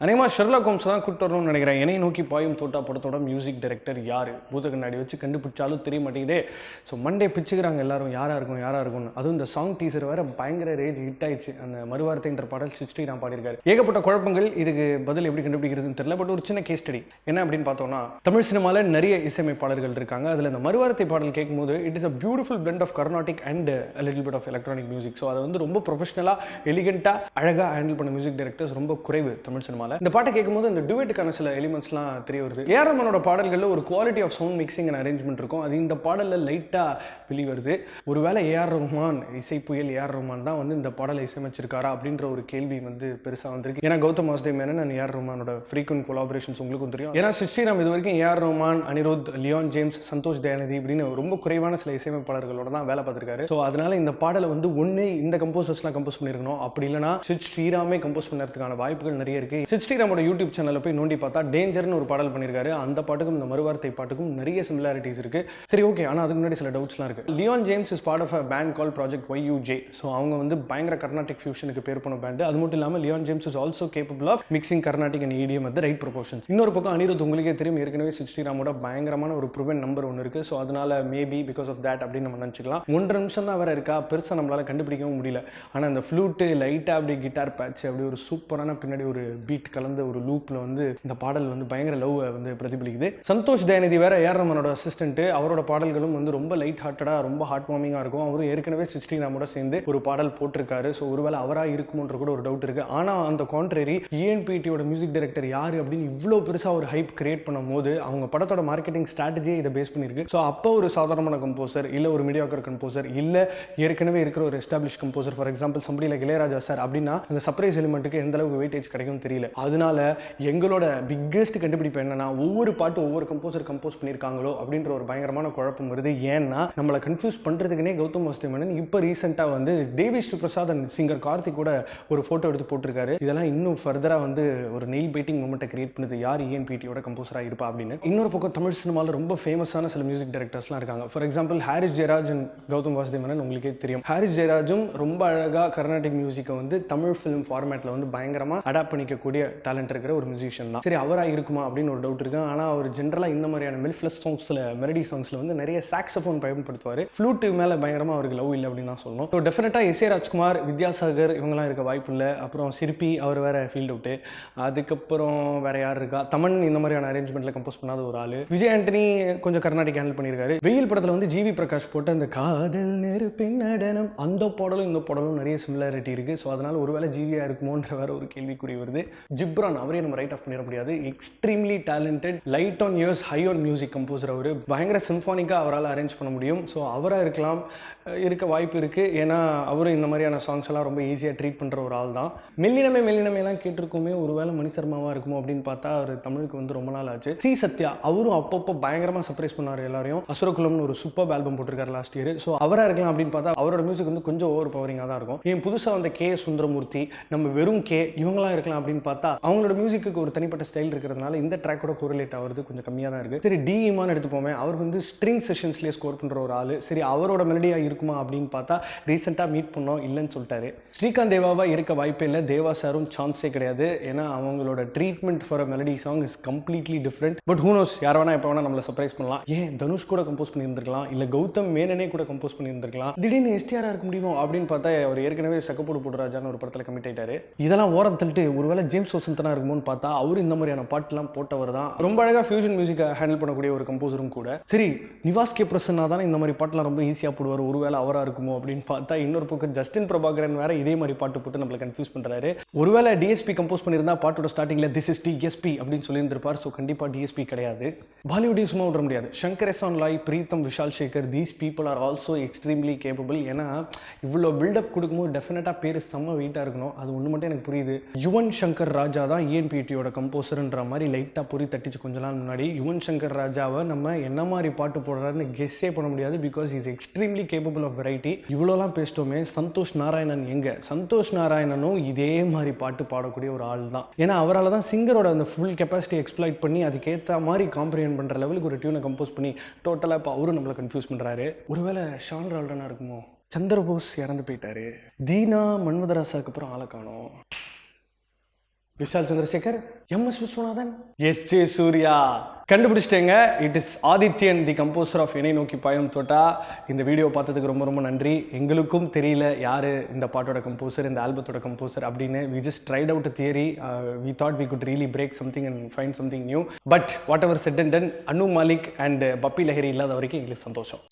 அநேகமாக Sherlock Holmes தான் கூப்பிட்டு வரணும்னு நினைக்கிறேன். என்னை நோக்கி பாயும் தோட்டா படத்தோட மியூசிக் டைரக்டர் யார்? பூத கண்ணாடி வச்சு கண்டுபிடிச்சாலும் தெரிய மாட்டேங்குதே. ஸோ மண்டே பிச்சுக்கிறாங்க எல்லாரும், யாராக இருக்கும்னு. அதுவும் இந்த சாங் டீசர் வேறு பயங்கர ரேஜ் ஹிட் ஆயிடுச்சு. அந்த மறுவார்த்தைன்ற பாடல் சிஸ்டி நான் பாடியிருக்காரு. ஏகப்பட்ட குழப்பங்கள். இதுக்கு பதில் எப்படி கண்டுபிடிக்கிறதுன்னு தெரியல. பட் ஒரு சின்ன கேஸ் ஸ்டடி என்ன அப்படின்னு பார்த்தோம்னா, தமிழ் சினிமாவில் நிறைய இசையமைப்பாளர்கள் இருக்காங்க. அதில் இந்த மறுவார்த்தை பாடல் கேட்கும்போது it is a beautiful blend of Carnatic and little bit of electronic music. So அதை வந்து ரொம்ப ப்ரொஃபஷனலாக எலிகென்ட்டாக அழகாக ஹேண்டில் பண்ண மியூசிக் டைரக்டர்ஸ் ரொம்ப குறைவு தமிழ் சினிமாவில். இந்த பாட்டை கேட்கும்போது இந்த டுவெட்டுக்கான சில எலிமெண்ட்ஸ்லாம் தெரிய வருது. ஏஆர் ரஹ்மானோட பாடல்களில் ஒரு quality of sound mixing and arrangement இருக்கும். அது இந்த பாடலில் லைட்டாக வெளிவருது. ஒருவேளை ஏஆர் ரஹ்மான் இசை புயல் ஏஆர் ரஹ்மான் தான் வந்து இந்த பாடலை இசையமைச்சிருக்காரா அப்படின்ற ஒரு கேள்வி வந்து பெருசாக வந்திருக்கு. ஏன்னா கௌதம் வாசுதேவ் மேனன் அண்ட் ஏஆர் ரஹ்மானோட ஃப்ரீக்வென்ட் கொலாபரேஷன்ஸ் உங்களுக்கும் தெரியும். ஏன்னா ஸ்ரீராம் இது வரைக்கும் ஏஆர் ரஹ்மான், அனிருத், லியோன் ஜேம்ஸ், சந்தோஷ் தயாநிதி இப்படின்னு ரொம்ப குறைவான சில இசையமைப்பாளர்களோட தான் வேலை பார்த்திருக்காரு. ஸோ அதனால இந்த பாடலை வந்து ஒன்று இந்த கம்போசர்ஸ்லாம் கம்போஸ் பண்ணியிருக்கணும், அப்படி இல்லைனா சித் ஸ்ரீராமே கம்போஸ் பண்ணுறதுக்கான வாய்ப்புகள் நிறைய இருக்கு. சித் ஸ்ரீராமோட யூடியூப் சேனலில் போய் நோண்டி பார்த்தா டேஞ்சர்னு ஒரு பாடல் பண்ணியிருக்காரு. அந்த பாட்டுக்கும் இந்த மறுவார்த்தை பாட்டுக்கும் நிறைய சிமிலாரிட்டிஸ் இருக்கு. சரி, ஓகே. ஆனால் அதுக்கு முன்னாடி சில டவுட்ஸ்லாம் இருக்கு. Leon James is part of a band call project YUJ. So அவங்க வந்து பயங்கர கர்நாடிக் ஃபியூஷனுக்கு பேர் போன பேண்ட். அது மட்டும் இல்லாமல் Leon James is also capable of mixing Carnatic and EDM at the right proportions. இன்னொரு பக்கம் அனிருத் உங்களுக்கே தெரியும், ஏற்கனவே சித் ஸ்ரீராமோட பயங்கரமான ஒரு ப்ரூவன் நம்பர் ஒன்று இருக்கு. ஸோ அதனால மேபி பிகாஸ் ஆஃப் தட் அப்படின்னு நம்ம நினச்சிக்கலாம். 1.5 நிமிஷம் தான் வேற இருக்கா, பெருசாக நம்மளால கண்டுபிடிக்கவும் முடியல. ஆனால் அந்த ஃப்ளூட்டு லைட்டாக அப்படி கிட்டார் பேட்ச் அப்படி ஒரு சூப்பரான பின்னாடி ஒரு பீட் கலந்த ஒரு லூப்ல வந்து இந்த பாடல் வந்து பயங்கர லவ் வந்து பிரதிபலிக்குது. சந்தோஷ் தயாநிதி வேற ஏஆர் ரஹ்மானோட அசிஸ்டன்ட். அவரோட பாடல்களும் வந்து ரொம்ப லைட் ஹார்ட்டடா ரொம்ப ஹார்ட் வார்மிங்கா இருக்கும். அவரும் ஏற்கனவே சித் ஸ்ரீராமோட சேர்ந்து ஒரு பாடல் போட்டிருக்காரு. ஸோ ஒருவேளை அவராக இருக்குமோன்ற கூட ஒரு டவுட் இருக்கு. ஆனால் அந்த கான்ட்ரரி ENPTயோட மியூசிக் டைரக்டர் யாரு அப்படின்னு இவ்வளோ பெருசாக ஒரு ஹைப் கிரியேட் பண்ணும் போது அவங்க படத்தோட மார்க்கெட்டிங் ஸ்ட்ராட்டஜியை இதை பேஸ் பண்ணியிருக்கு. ஸோ அப்போ ஒரு சாதாரணமான கம்போசர் இல்லை ஒரு மீடியாக்கர் கம்போசர் இல்லை ஏற்கனவே இருக்கிற ஒரு establish composer, for example somebody like Ilaiyaraaja sir அப்படின்னா அந்த சர்ப்ரைஸ் எலிமெண்ட்டுக்கு எந்த அளவுக்கு வெயிட்டேஜ் கிடைக்கும் தெரியல. அதனால எங்களோட பிக்கெஸ்ட் கண்டுபிடிப்பு என்னன்னா, ஒவ்வொரு பாட்டு ஒவ்வொரு கம்போசர் கம்போஸ் பண்ணியிருக்காங்களோ அப்படின்ற ஒரு பயங்கரமான குழப்பம் வருது. ஏன்னா நம்மளை கன்ஃபியூஸ் பண்ணுறதுக்குனே கௌதம் வாசுதேவ் மேனன் இப்போ ரீசெண்டாக வந்து தேவி ஸ்ரீ பிரசாத் அண்ட் சிங்கர் கார்த்திக் கூட ஒரு ஃபோட்டோ எடுத்து போட்டிருக்காரு. இதெல்லாம் இன்னும் ஃபர்தராக வந்து ஒரு நெயில் பைட்டிங் மூமெண்ட்டை கிரியேட் பண்ணுது, யார் ENPTயோட கம்போசராக இருப்பா அப்படின்னு. இன்னொரு பக்கம் தமிழ் சினிமாவில் ரொம்ப ஃபேமஸான சில மியூசிக் டைரக்டர்ஸ்லாம் இருக்காங்க. For example Harris Jayaraj and Gautham Vasudev Menon உங்களுக்கே தெரியும். ஹாரிஸ் ஜெயராஜும் ரொம்ப அழகாக கர்நாடிக் மியூசிக்கை வந்து தமிழ் ஃபிலிம் ஃபார்மேட்டில் வந்து பயங்கரமாக அடாப்ட் பண்ணிக்கக்கூடிய டேலண்ட் இருக்கிற ஒரு மியூசிஷியன் தான். சரி, அவராக இருக்குமா அப்படின்னு ஒரு டவுட் இருக்கு. ஆனால் அவர் ஜென்ரலாக இந்த மாதிரியான மெல்ஃப்ளஸ் சாங்ஸில் மெலடி சாங்ஸில் வந்து நிறைய சாக்ஸோஃபோன் பயன்படுத்துவார். ஃப்ளூட்டு மேலே பயங்கரமாக அவருக்கு லவ் இல்லை அப்படின்னு தான் சொல்லணும். ஸோ டெஃபினட்டாக எஸ்.ஏ. ராஜ்குமார், வித்யாசாகர் இவங்கெல்லாம் இருக்க வாய்ப்பு இல்லை. அப்புறம் சிற்பி அவர் வேற ஃபீல்ட் அவுட்டு. அதுக்கப்புறம் வேற யார் இருக்கா? தமன் இந்த மாதிரியான அரேஞ்ச்மெண்ட்டில் கம்போஸ் பண்ணாத ஒரு ஆள். விஜய் ஆண்டனி கொஞ்சம் கர்நாடிக் ஹேண்டில் பண்ணியிருக்காரு. வெயில் படத்தில் வந்து ஜிவி பிரகாஷ் போட்ட அந்த காதல் நெருப்பின் நடனம் அந்த பாடலும் இந்த பாடலும் நிறைய சிமிலாரிட்டி இருக்குது. ஸோ அதனால் ஒருவேளை ஜிவியாக இருக்குமோன்ற வேற ஒரு கேள்விக்குறி வருது. ஜிப்ரான் அவரையும் நம்ம ரைட் ஆஃப் பண்ணிட முடியாது. Extremely talented, light on ears, high on music composer. அவர் பயங்கர சிம்ஃபானிக்காக அவரால் அரேஞ்ச் பண்ண முடியும். ஸோ அவராக இருக்கலாம், இருக்க வாய்ப்பு இருக்குது. ஏன்னா அவரும் இந்த மாதிரியான சாங்ஸ் எல்லாம் ரொம்ப ஈஸியாக ட்ரீட் பண்ணுற ஒரு ஆள் தான். மெல்லினமைலாம் கேட்டிருக்கோமே, ஒருவேளை மணிசர்மாவாக இருக்குமோ அப்படின்னு பார்த்தா அவர் தமிழுக்கு வந்து ரொம்ப நாள் ஆச்சு. சி சத்யா அவரும் அப்பப்போ பயங்கரமாக சர்ப்ரைஸ் பண்ணார் எல்லாரையும். அசுரகுலம்னு ஒரு சூப்பர் ஆல்பம் போட்டிருக்காரு லாஸ்ட் இயர். ஸோ அவராக இருக்கலாம் அப்படின்னு பார்த்தா அவரோட மியூசிக் வந்து கொஞ்சம் ஓவர் பவரிங்காக தான் இருக்கும். ஏன் புதுசாக வந்த கே சுந்தரமூர்த்தி, நம்ம வெறும் கே இவங்களாம் இருக்கலாம் அப்படின்னு பார்த்தா அவங்களோட மியூசிக்கு ஒரு தனிப்பட்ட ஸ்டைல் இருக்கிறதுனால இந்த ட்ராக்கோட கோரிலேட் ஆகிறது கொஞ்சம் கம்மியாக தான் இருக்குது. சரி, டி இமான் எடுத்துப்போமே, அவர் வந்து ஸ்ட்ரிங் செஷன்ஸ்லேயே ஸ்கோர் பண்ணுற ஒரு ஆள். சரி, அவரோட மெலடியாக இருக்குமா அப்படின்னு பார்த்தா ரீசெண்டாக மீட் பண்ணோம், இல்லைன்னு சொல்லிட்டாரு. ஸ்ரீகாந்த் தேவாவா இருக்க வாய்ப்பே இல்லை. தேவா சாரும் சான்ஸே கிடையாது. ஏன்னா அவங்களோட treatment for a melody song is completely different. But who knows, யார் வேணா எப்போ வேணா நம்மளை சர்ப்ரைஸ் பண்ணலாம். ஏன் தனுஷ் கூட கம்போஸ் பண்ணியிருந்திருக்கலாம், இல்லை கௌதம் மேனனே கூட கம்போஸ் பண்ணியிருந்திருக்கலாம். திடீர்னு STR இருக்க முடியுமோ அப்படின்னு பார்த்தா அவர் ஏற்கனவே சக்கப்போடு போடுறாஜான்னு ஒரு படத்தில் கமிட் ஆயிட்டாரு. இதெல்லாம் ஓரம் தள்ளிட்டு ஒருவேளை ஜேம்ஸ் வசந்தனா இருக்குமோன்னு பார்த்தா அவர் இந்த மாதிரியான பாட்டுலாம் போட்டவர் தான். ரொம்ப அழகாக ஃபியூஷன் மியூசிக்கை ஹேண்டில் பண்ணக்கூடிய ஒரு கம்போசரும் கூட. சரி, நிவாஸ் கே பிரசன்னா தானே இந்த மாதிரி பாட்டுலாம் ரொம்ப ஈஸியாக போடுவார், ஒருவேளை அவராக இருக்குமோ அப்படின்னு பார்த்தா இன்னொரு பக்கம் ஜஸ்டின் பிரபாகரன் வேற இதே மாதிரி பாட்டு போட்டு நம்மளை கன்ஃபியூஸ் பண்ணுறாரு. ஒருவேளை DSP கம்போஸ் பண்ணியிருந்தா பாட்டோட ஸ்டார்டிங்கில் திஸ் இஸ் DSP அப்படின்னு சொல்லியிருந்திருப்பார். ஸோ கண்டிப்பாக DSP கிடையாது. பாலிவுட்டையும் சும்மா விட முடியாது. Shankar Ehsaan Loy, Pritam, Vishal Shekhar, these people are also extremely capable. ஏன்னா இவ்வளோ பில்டப் கொடுக்கும்போது டெஃபினட்டாக பேர் செம்ம வெயிட்டாக இருக்கணும். அது ஒன்று மட்டும் எனக்கு புரியுது. யுவன் சங்கர் ராஜா தான் ENPTயோட கம்போசர்ன்ற மாதிரி லைட்டாக பொறி தட்டிச்சு கொஞ்ச நாள் முன்னாடி. யுவன் சங்கர் ராஜாவை நம்ம என்ன மாதிரி பாட்டு போடுறாருன்னு கெஸ்ஸே பண்ண முடியாது. Because is extremely capable of variety. இவ்வளோலாம் பேசிட்டோமே, சந்தோஷ் நாராயணன் எங்க? சந்தோஷ் நாராயணனும் இதே மாதிரி பாட்டு பாடக்கூடிய ஒரு ஆள் தான். ஏன்னா அவரால் தான் சிங்கரோட அந்த ஃபுல் கெப்பாசிட்டி எக்ஸ்ப்ளாய்ட் பண்ணி அதுக்கேற்ற மாதிரி காம்ப்ரிஹெண்ட் பண்ணுற லெவலுக்கு ஒரு டியூனை கம்போஸ் பண்ணி டோட்டலாக இப்போ அவரும் நம்மளை கன்ஃபியூஸ் பண்ணுறாரு. ஒருவேளை ஷான் ரால்டனா இருக்குமோ? சந்திரபோஸ் இறந்து போயிட்டாரு. தீனா மன்மதராசாவுக்கு அப்புறம் ஆளை காணோம். விஷால் சந்திரசேகர், எம்.எஸ். விஸ்வநாதன், எஸ்.ஜே. சூர்யா. கண்டுபிடிச்சிட்டேங்க. It is Adithyan, the composer of Ennai Nokki பாயும் தோட்டா. இந்த வீடியோ பார்த்ததுக்கு ரொம்ப ரொம்ப நன்றி. எங்களுக்கும் தெரியல யார் இந்த பாட்டோட கம்போசர், இந்த ஆல்பத்தோட கம்போசர் அப்படின்னு. We just tried out a theory. We thought we could really break something and find something new. But whatever said and done, Anu Malik and Bappi Lahiri இல்லாத வரைக்கும் எங்களுக்கு சந்தோஷம்.